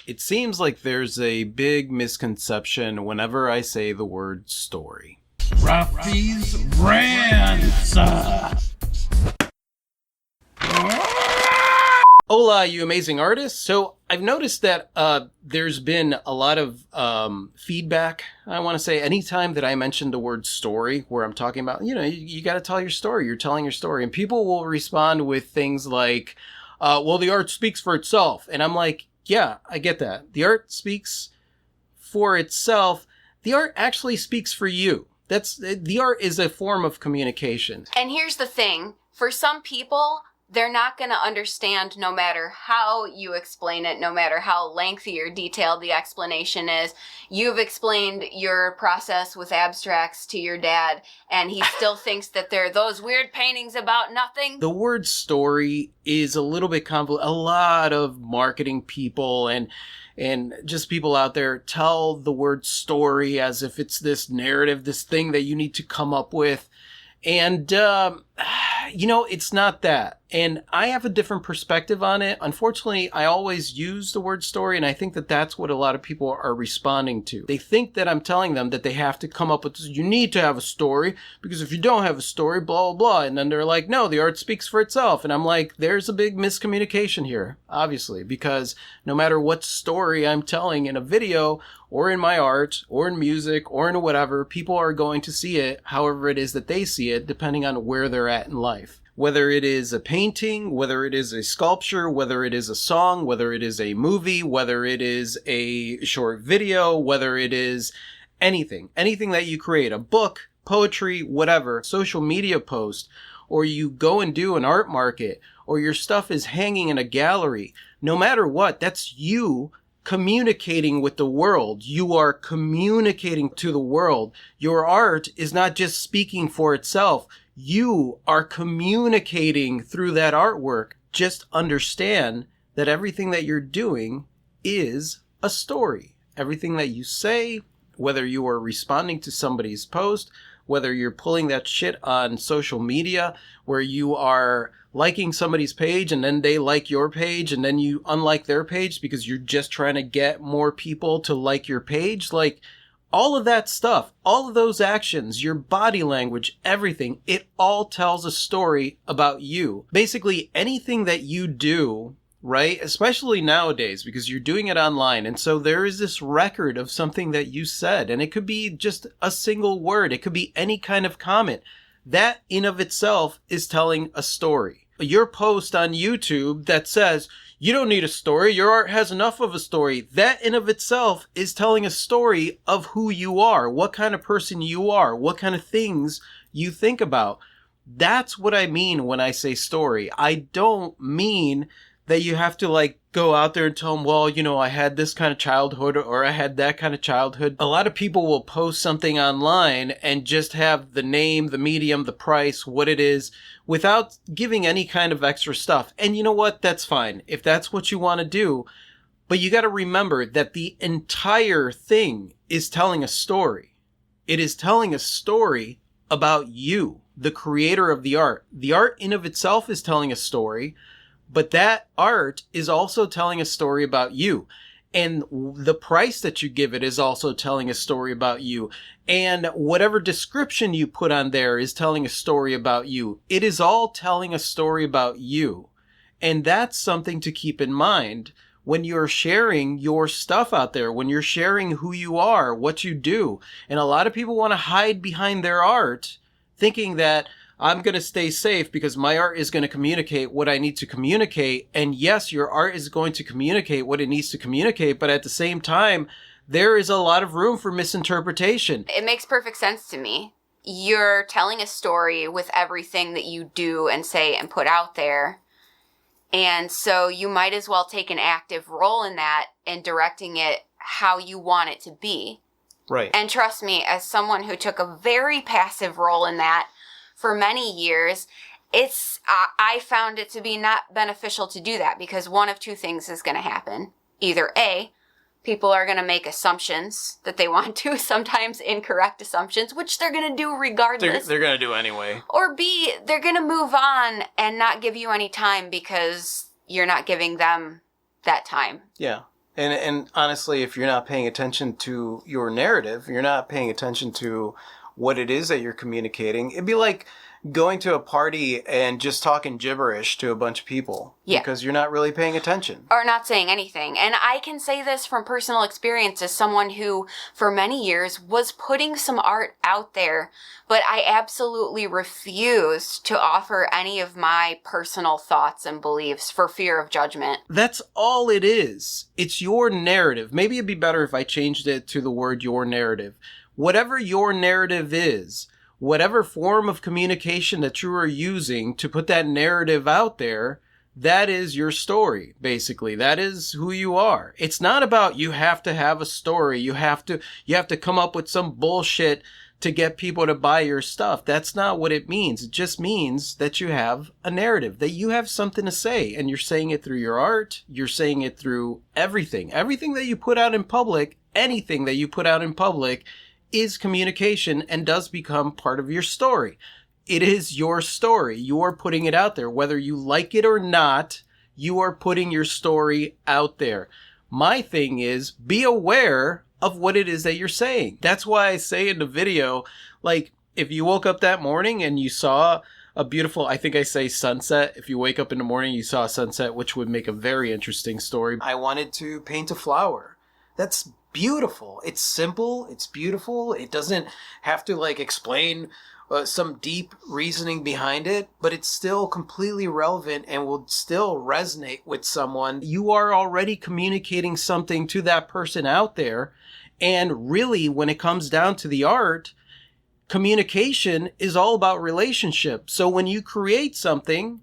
It seems like there's a big misconception whenever I say the word story. Rafi's Rants! Hola, you amazing artists. So I've noticed that there's been a lot of feedback, I want to say, anytime that I mention the word story, where I'm talking about, you got to tell your story. You're telling your story. And people will respond with things like, well, the art speaks for itself. And I'm like, yeah, I get that. The art speaks for itself. The art actually speaks for you. The art is a form of communication. And here's the thing. For some people, they're not going to understand no matter how you explain it, no matter how lengthy or detailed the explanation is. You've explained your process with abstracts to your dad, and he still thinks that they're those weird paintings about nothing. The word story is a little bit convoluted. A lot of marketing people and just people out there tell the word story as if it's this narrative, this thing that you need to come up with. And, it's not that. And I have a different perspective on it. Unfortunately, I always use the word story, and I think that that's what a lot of people are responding to. They think that I'm telling them that they have to come up with, you need to have a story, because if you don't have a story, blah, blah, blah. And then they're like, no, the art speaks for itself. And I'm like, there's a big miscommunication here, obviously, because no matter what story I'm telling in a video or in my art or in music or in whatever, people are going to see it however it is that they see it, depending on where they're at in life. Whether it is a painting, whether it is a sculpture, whether it is a song, whether it is a movie, whether it is a short video, whether it is anything that you create, a book, poetry, whatever, social media post, or you go and do an art market, or your stuff is hanging in a gallery, no matter what, that's you communicating with the world. You are communicating to the world. Your art is not just speaking for itself. You are communicating through that artwork. Just understand that everything that you're doing is a story. Everything that you say, whether you are responding to somebody's post, whether you're pulling that shit on social media, where you are liking somebody's page and then they like your page and then you unlike their page because you're just trying to get more people to like your page, like all of that stuff, all of those actions, your body language, everything, it all tells a story about you. Basically, anything that you do, right? Especially nowadays, because you're doing it online. And so there is this record of something that you said, and it could be just a single word. It could be any kind of comment. That in of itself is telling a story. Your post on YouTube that says, you don't need a story, your art has enough of a story, that in of itself is telling a story of who you are, what kind of person you are, what kind of things you think about. That's what I mean when I say story. I don't mean that you have to go out there and tell them, well, I had this kind of childhood or I had that kind of childhood. A lot of people will post something online and just have the name, the medium, the price, what it is, without giving any kind of extra stuff. And you know what? That's fine if that's what you want to do. But you got to remember that the entire thing is telling a story. It is telling a story about you, the creator of the art. The art in of itself is telling a story. But that art is also telling a story about you. And the price that you give it is also telling a story about you. And whatever description you put on there is telling a story about you. It is all telling a story about you. And that's something to keep in mind when you're sharing your stuff out there, when you're sharing who you are, what you do. And a lot of people want to hide behind their art, thinking that I'm going to stay safe because my art is going to communicate what I need to communicate. And yes, your art is going to communicate what it needs to communicate. But at the same time, there is a lot of room for misinterpretation. It makes perfect sense to me. You're telling a story with everything that you do and say and put out there. And so you might as well take an active role in that and directing it how you want it to be. Right. And trust me, as someone who took a very passive role in that, for many years, I found it to be not beneficial to do that because one of two things is going to happen. Either A, people are going to make assumptions that they want to, sometimes incorrect assumptions, which they're going to do regardless. They're going to do anyway. Or B, they're going to move on and not give you any time because you're not giving them that time. Yeah. And honestly, if you're not paying attention to your narrative, you're not paying attention to what it is that you're communicating. It'd be like going to a party and just talking gibberish to a bunch of people. Yeah. Because you're not really paying attention. Or not saying anything. And I can say this from personal experience as someone who, for many years, was putting some art out there, but I absolutely refused to offer any of my personal thoughts and beliefs for fear of judgment. That's all it is. It's your narrative. Maybe it'd be better if I changed it to the word your narrative. Whatever your narrative is, whatever form of communication that you are using to put that narrative out there, that is your story, basically. That is who you are. It's not about you have to have a story. You have to come up with some bullshit to get people to buy your stuff. That's not what it means. It just means that you have a narrative, that you have something to say, and you're saying it through your art. You're saying it through everything. Everything that you put out in public, anything that you put out in public is communication and does become part of your story. It is your story. You are putting it out there. Whether you like it or not, you are putting your story out there. My thing is, be aware of what it is that you're saying. That's why I say in the video, like, if you woke up that morning and you saw a beautiful, I think I say sunset. If you wake up in the morning, you saw a sunset, which would make a very interesting story. I wanted to paint a flower. That's beautiful. It's simple. It's beautiful. It doesn't have to like explain some deep reasoning behind it, but it's still completely relevant and will still resonate with someone. You are already communicating something to that person out there. And really, when it comes down to the art, communication is all about relationship. So when you create something,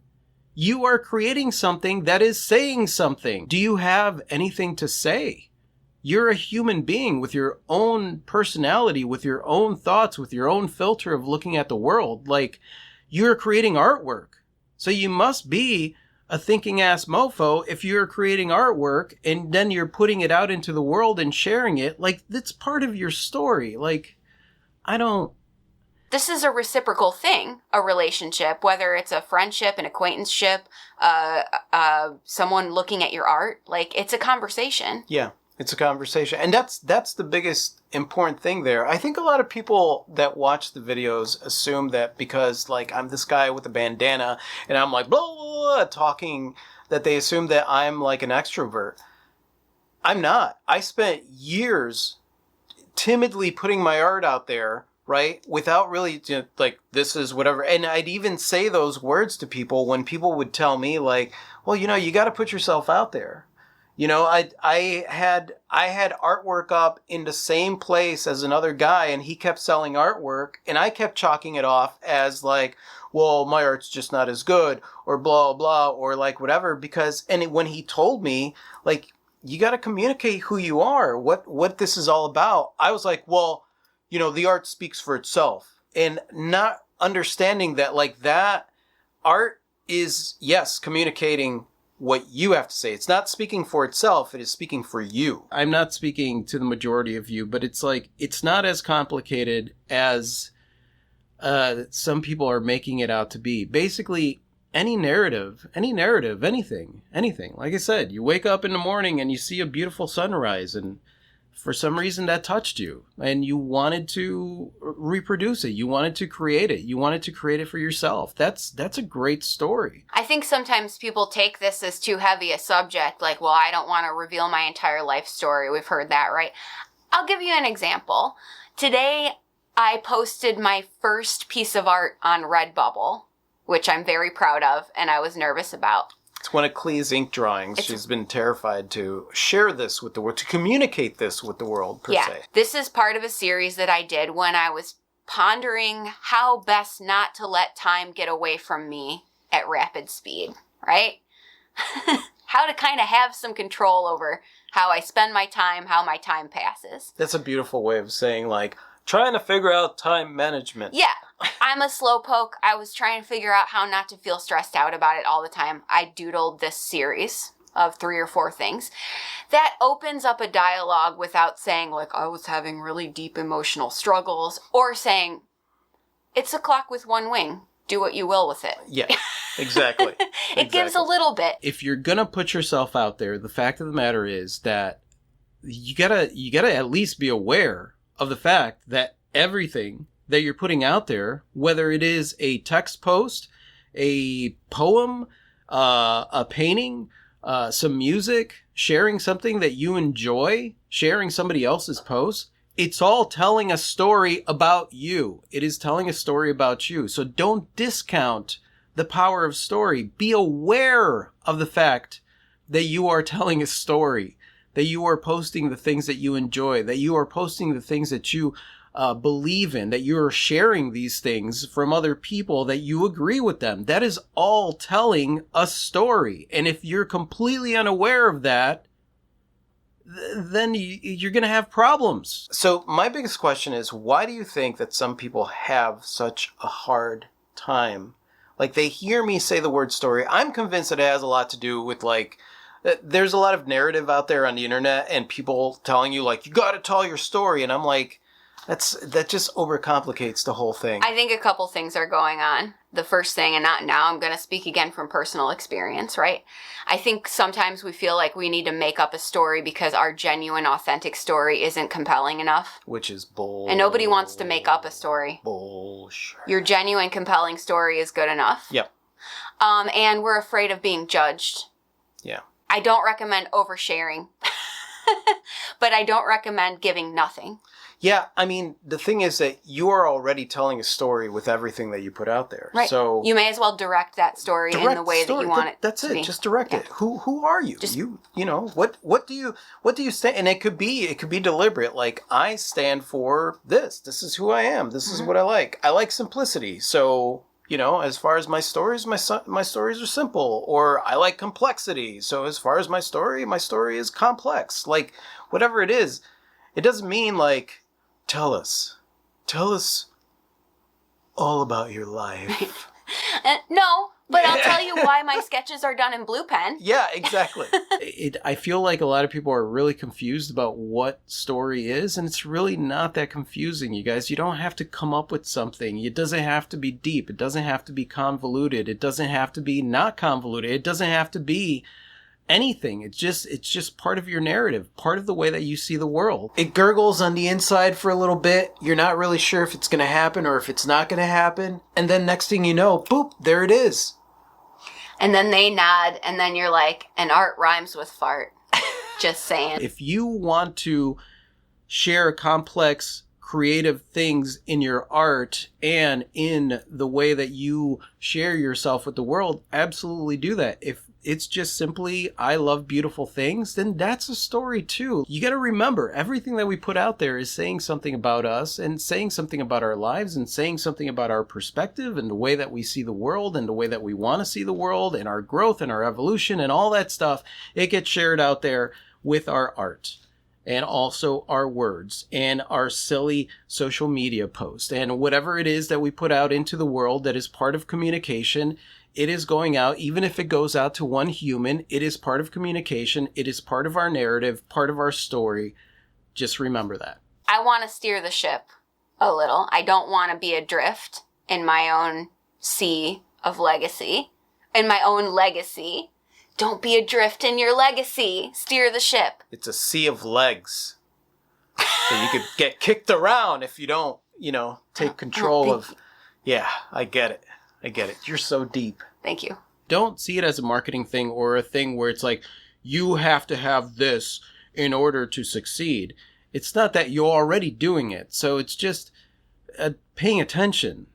you are creating something that is saying something. Do you have anything to say? You're a human being with your own personality, with your own thoughts, with your own filter of looking at the world. Like, you're creating artwork. So you must be a thinking ass mofo if you're creating artwork and then you're putting it out into the world and sharing it. Like, that's part of your story. Like, This is a reciprocal thing, a relationship, whether it's a friendship, an acquaintanceship, someone looking at your art. Like, it's a conversation. Yeah. It's a conversation. And that's the biggest important thing there. I think a lot of people that watch the videos assume that because, like, I'm this guy with a bandana and I'm like, blah, blah, blah, talking, that they assume that I'm like an extrovert. I'm not. I spent years timidly putting my art out there, right? Without really, like, this is whatever. And I'd even say those words to people when people would tell me, like, well, you got to put yourself out there. I had artwork up in the same place as another guy, and he kept selling artwork, and I kept chalking it off as like, well, my art's just not as good, or blah, blah, or like whatever, and when he told me, like, you got to communicate who you are, what this is all about, I was like, well, the art speaks for itself, and not understanding that, like, that art is, yes, communicating what you have to say. It's not speaking for itself, it is speaking for you. I'm not speaking to the majority of you, but it's like, it's not as complicated as some people are making it out to be. Basically, any narrative, anything. Like I said, you wake up in the morning and you see a beautiful sunrise, and for some reason that touched you, and you wanted to reproduce it. You wanted to create it. You wanted to create it for yourself. That's a great story. I think sometimes people take this as too heavy a subject, like, well, I don't want to reveal my entire life story. We've heard that, right? I'll give you an example. Today, I posted my first piece of art on Redbubble, which I'm very proud of and I was nervous about. It's one of Klee's ink drawings. She's been terrified to share this with the world, to communicate this with the world, per se. This is part of a series that I did when I was pondering how best not to let time get away from me at rapid speed, right? How to kind of have some control over how I spend my time, how my time passes. That's a beautiful way of saying, like, trying to figure out time management. Yeah. I'm a slowpoke. I was trying to figure out how not to feel stressed out about it all the time. I doodled this series of 3 or 4 things that opens up a dialogue without saying, like, I was having really deep emotional struggles, or saying, it's a clock with one wing. Do what you will with it. Yeah, exactly. It gives a little bit. If you're going to put yourself out there, the fact of the matter is that you gotta at least be aware of the fact that everything that you're putting out there, whether it is a text post, a poem, a painting, some music, sharing something that you enjoy, sharing somebody else's post, it's all telling a story about you. It is telling a story about you. So don't discount the power of story. Be aware of the fact that you are telling a story, that you are posting the things that you enjoy, that you are posting the things that you believe in, that you're sharing these things from other people, that you agree with them. That is all telling a story. And if you're completely unaware of that, then you're going to have problems. So my biggest question is, why do you think that some people have such a hard time? Like, they hear me say the word story. I'm convinced that it has a lot to do with, like, there's a lot of narrative out there on the internet and people telling you, like, you got to tell your story. And I'm like, that just overcomplicates the whole thing. I think a couple things are going on. The first thing, and not now, I'm going to speak again from personal experience, right? I think sometimes we feel like we need to make up a story because our genuine, authentic story isn't compelling enough. Which is bull. And nobody wants to make up a story. Bullshit. Your genuine, compelling story is good enough. Yep. And we're afraid of being judged. Yeah. I don't recommend oversharing, but I don't recommend giving nothing. Yeah, I mean, the thing is that you are already telling a story with everything that you put out there. Right. So you may as well direct that story in the way that you want it. That's to it. be. Just direct it. Who are you? Just, you know, what do you stand? And it could be deliberate. Like, I stand for this. This is who I am. This is what I like. I like simplicity. So, you know, as far as my stories, my stories are simple. Or I like complexity. So as far as my story is complex. Like, whatever it is, it doesn't mean like, tell us all about your life. No, but I'll tell you why my sketches are done in blue pen. Yeah, exactly. I feel like a lot of people are really confused about what story is, and it's really not that confusing, you guys. You don't have to come up with something. It doesn't have to be deep. It doesn't have to be convoluted. It doesn't have to be not convoluted. It doesn't have to be anything. It's just part of your narrative, part of the way that you see the world. It gurgles on the inside for a little bit. You're not really sure if it's going to happen or if it's not going to happen. And then next thing you know, boop, there it is. And then they nod, and then you're like, and art rhymes with fart. Just saying. If you want to share complex, creative things in your art and in the way that you share yourself with the world, absolutely do that. If it's just simply, I love beautiful things, then that's a story too. You got to remember, everything that we put out there is saying something about us and saying something about our lives and saying something about our perspective and the way that we see the world and the way that we want to see the world and our growth and our evolution and all that stuff. It gets shared out there with our art and also our words and our silly social media posts and whatever it is that we put out into the world that is part of communication. It is going out, even if it goes out to one human, it is part of communication. It is part of our narrative, part of our story. Just remember that. I want to steer the ship a little. I don't want to be adrift in my own sea of legacy, in my own legacy. Don't be adrift in your legacy. Steer the ship. It's a sea of legs. So you could get kicked around if you don't, take control of... Yeah, I get it. You're so deep. Thank you. Don't see it as a marketing thing or a thing where it's like, you have to have this in order to succeed. It's not that, you're already doing it. So it's just paying attention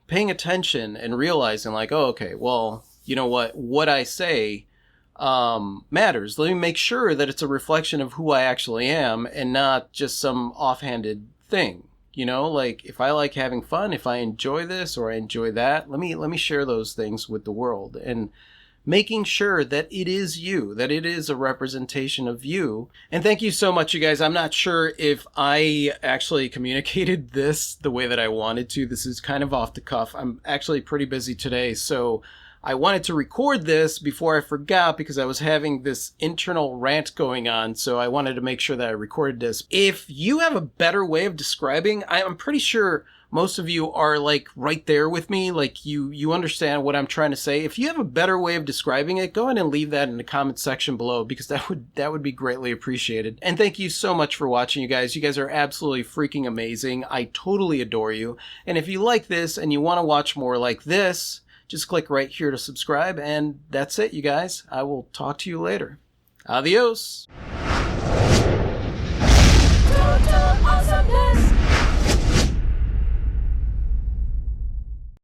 and realizing like, oh, okay, well, you know what I say matters. Let me make sure that it's a reflection of who I actually am and not just some offhanded thing. Like, if I like having fun, if I enjoy this or I enjoy that, let me share those things with the world, and making sure that it is you, that it is a representation of you. And thank you so much, you guys. I'm not sure if I actually communicated this the way that I wanted to. This is kind of off the cuff. I'm actually pretty busy today, so I wanted to record this before I forgot because I was having this internal rant going on, so I wanted to make sure that I recorded this. If you have a better way of describing, I'm pretty sure most of you are like right there with me, like you understand what I'm trying to say. If you have a better way of describing it, go ahead and leave that in the comment section below, because that would be greatly appreciated. And thank you so much for watching, you guys. You guys are absolutely freaking amazing. I totally adore you. And if you like this and you want to watch more like this, just click right here to subscribe, and that's it, you guys. I will talk to you later. Adios.